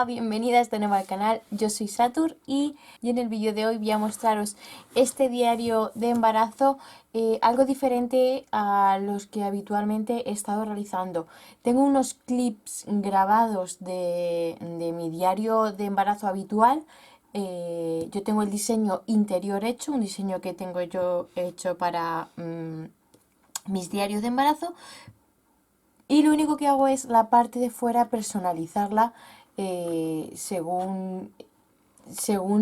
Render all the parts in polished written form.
Hola, bienvenidas de nuevo al canal, yo soy Satur y en el vídeo de hoy voy a mostraros este diario de embarazo, algo diferente a los que habitualmente he estado realizando. Tengo unos clips grabados de mi diario de embarazo habitual. Yo tengo el diseño interior hecho, un diseño que tengo yo hecho para mis diarios de embarazo. Y lo único que hago es la parte de fuera personalizarla según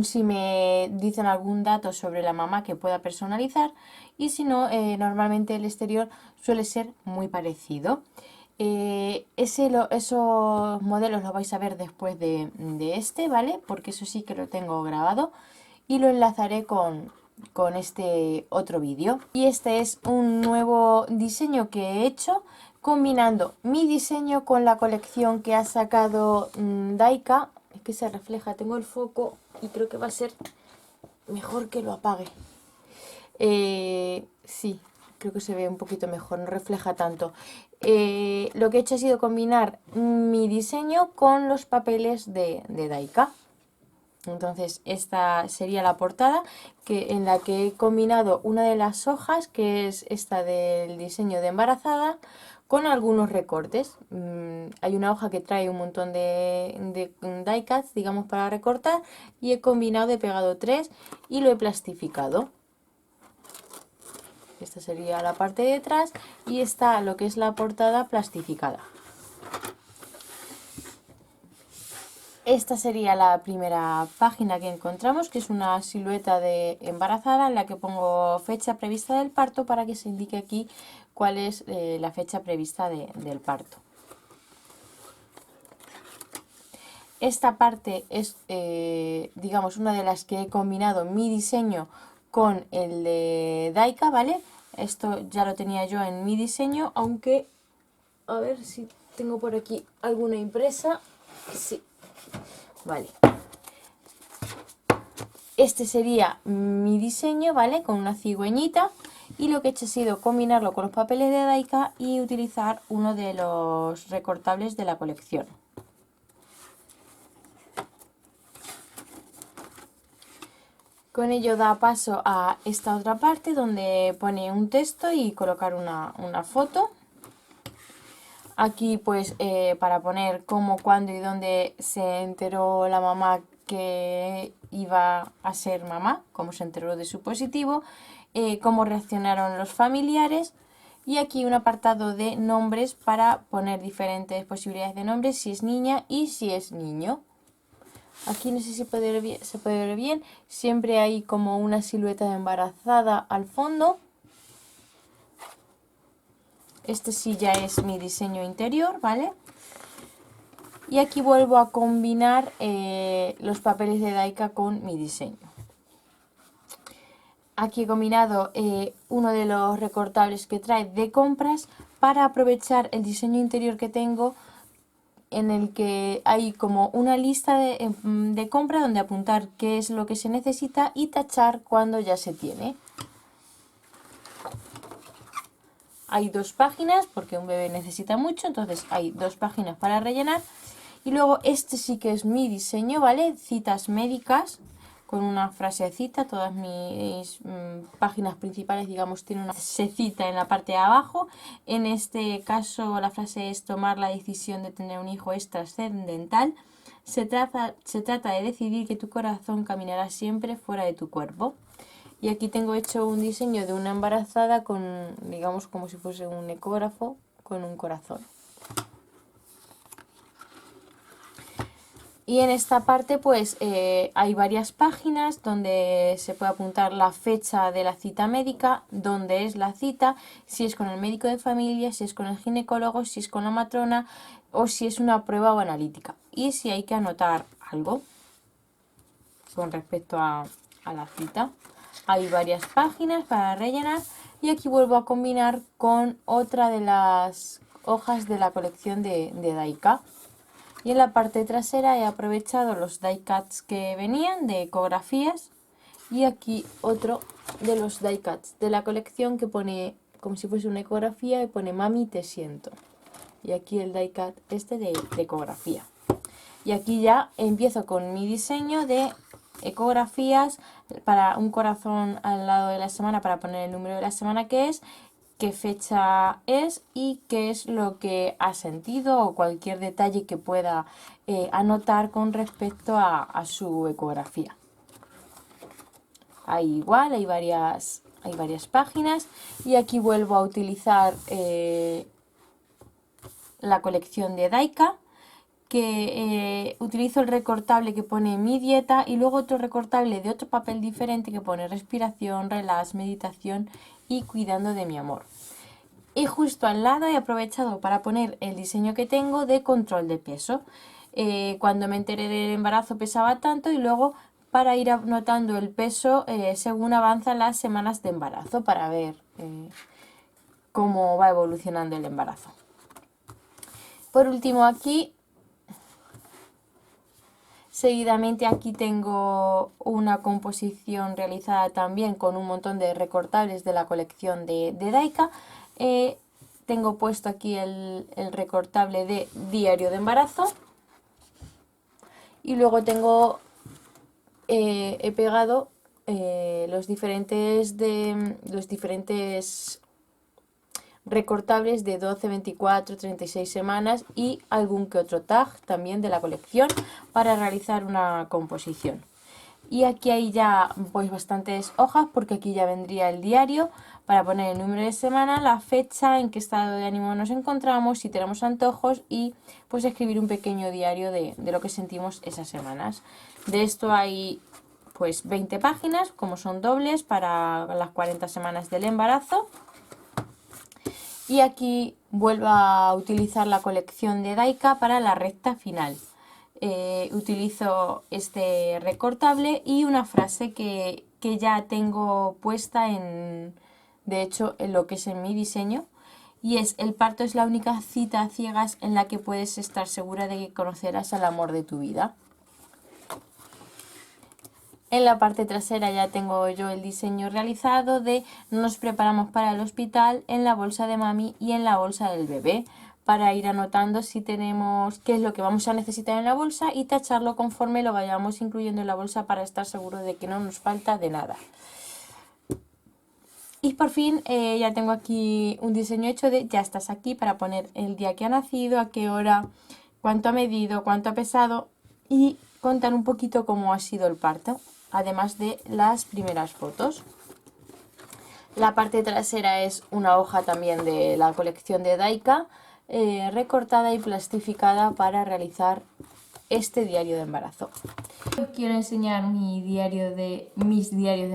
si me dicen algún dato sobre la mamá que pueda personalizar, y si no, normalmente el exterior suele ser muy parecido. Esos modelos los vais a ver después de este, ¿vale? Porque eso sí que lo tengo grabado y lo enlazaré con este otro vídeo. Y este es un nuevo diseño que he hecho combinando mi diseño con la colección que ha sacado Daika. Es que se refleja, tengo el foco y creo que va a ser mejor que lo apague. Sí, creo que se ve un poquito mejor, no refleja tanto. Lo que he hecho ha sido combinar mi diseño con los papeles de Daika. Entonces esta sería la portada, en la que he combinado una de las hojas, que es esta del diseño de embarazada, con algunos recortes. Hay una hoja que trae un montón de die cuts, digamos, para recortar, y he combinado, he pegado 3 y lo he plastificado. Esta sería la parte de atrás y está lo que es la portada plastificada. Esta sería la primera página que encontramos, que es una silueta de embarazada en la que pongo fecha prevista del parto para que se indique aquí cuál es la fecha prevista del parto. Esta parte es, digamos, una de las que he combinado mi diseño con el de Daika, ¿vale? Esto ya lo tenía yo en mi diseño, aunque a ver si tengo por aquí alguna impresa. Sí, vale. Este sería mi diseño, ¿vale? Con una cigüeñita, y lo que he hecho ha sido combinarlo con los papeles de Daika y utilizar uno de los recortables de la colección. Con ello da paso a esta otra parte donde pone un texto y colocar una foto. Aquí pues para poner cómo, cuándo y dónde se enteró la mamá que iba a ser mamá, cómo se enteró de su positivo, cómo reaccionaron los familiares, y aquí un apartado de nombres para poner diferentes posibilidades de nombres, si es niña y si es niño. Aquí no sé si se puede ver bien, siempre hay como una silueta de embarazada al fondo. Este sí ya es mi diseño interior, ¿vale? Y aquí vuelvo a combinar los papeles de Daika con mi diseño. Aquí he combinado uno de los recortables que trae de compras para aprovechar el diseño interior que tengo, en el que hay como una lista de compra donde apuntar qué es lo que se necesita y tachar cuando ya se tiene. Hay 2 páginas porque un bebé necesita mucho, entonces hay 2 páginas para rellenar. Y luego este sí que es mi diseño, ¿vale? Citas médicas, con una frasecita. Todas mis páginas principales, digamos, tienen una frasecita en la parte de abajo. En este caso la frase es: tomar la decisión de tener un hijo es trascendental. Se trata de decidir que tu corazón caminará siempre fuera de tu cuerpo. Y aquí tengo hecho un diseño de una embarazada con, digamos, como si fuese un ecógrafo con un corazón. Y en esta parte pues hay varias páginas donde se puede apuntar la fecha de la cita médica, dónde es la cita, si es con el médico de familia, si es con el ginecólogo, si es con la matrona o si es una prueba o analítica. Y si hay que anotar algo con respecto a la cita. Hay varias páginas para rellenar y aquí vuelvo a combinar con otra de las hojas de la colección de Daika. Y en la parte trasera he aprovechado los die cuts que venían de ecografías, y aquí otro de los die cuts de la colección que pone como si fuese una ecografía y pone mami te siento. Y aquí el die cut este de ecografía. Y aquí ya empiezo con mi diseño de ecografías para un corazón al lado de la semana para poner el número de la semana que es, qué fecha es y qué es lo que ha sentido o cualquier detalle que pueda anotar con respecto a su ecografía. Ahí igual, hay varias páginas y aquí vuelvo a utilizar la colección de Daika, que utilizo el recortable que pone mi dieta y luego otro recortable de otro papel diferente que pone respiración, relax, meditación y cuidando de mi amor. Y justo al lado he aprovechado para poner el diseño que tengo de control de peso. Cuando me enteré del embarazo pesaba tanto y luego para ir anotando el peso según avanzan las semanas de embarazo para ver cómo va evolucionando el embarazo. Por último aquí, seguidamente aquí tengo una composición realizada también con un montón de recortables de la colección de Daika. Tengo puesto aquí el recortable de diario de embarazo y luego tengo he pegado los diferentes recortables de 12, 24, 36 semanas y algún que otro tag también de la colección para realizar una composición. Y aquí hay ya pues bastantes hojas porque aquí ya vendría el diario para poner el número de semana, la fecha, en qué estado de ánimo nos encontramos, si tenemos antojos y pues escribir un pequeño diario de lo que sentimos esas semanas. De esto hay pues 20 páginas, como son dobles para las 40 semanas del embarazo. Y aquí vuelvo a utilizar la colección de Daika para la recta final. Utilizo este recortable y una frase que ya tengo puesta de hecho, en lo que es en mi diseño. Y es: el parto es la única cita a ciegas en la que puedes estar segura de que conocerás al amor de tu vida. En la parte trasera ya tengo yo el diseño realizado de nos preparamos para el hospital en la bolsa de mami y en la bolsa del bebé, para ir anotando si tenemos qué es lo que vamos a necesitar en la bolsa y tacharlo conforme lo vayamos incluyendo en la bolsa para estar seguro de que no nos falta de nada. Y por fin ya tengo aquí un diseño hecho de ya estás aquí, para poner el día que ha nacido, a qué hora, cuánto ha medido, cuánto ha pesado y contar un poquito cómo ha sido el parto, además de las primeras fotos. La parte trasera es una hoja también de la colección de Daika, recortada y plastificada para realizar este diario de embarazo. Quiero enseñar mis diarios de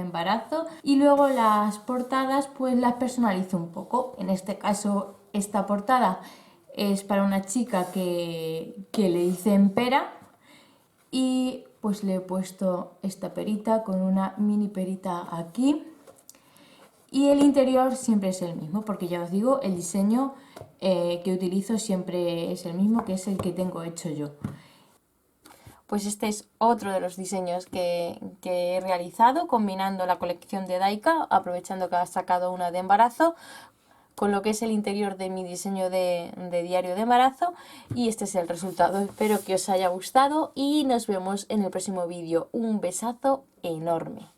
embarazo y luego las portadas pues las personalizo un poco. En este caso esta portada es para una chica que le dicen Pera y pues le he puesto esta perita con una mini perita aquí. Y el interior siempre es el mismo, porque ya os digo, el diseño que utilizo siempre es el mismo, que es el que tengo hecho yo. Pues este es otro de los diseños que he realizado, combinando la colección de Daika, aprovechando que ha sacado una de embarazo, con lo que es el interior de mi diseño de diario de embarazo. Y este es el resultado. Espero que os haya gustado y nos vemos en el próximo vídeo. Un besazo enorme.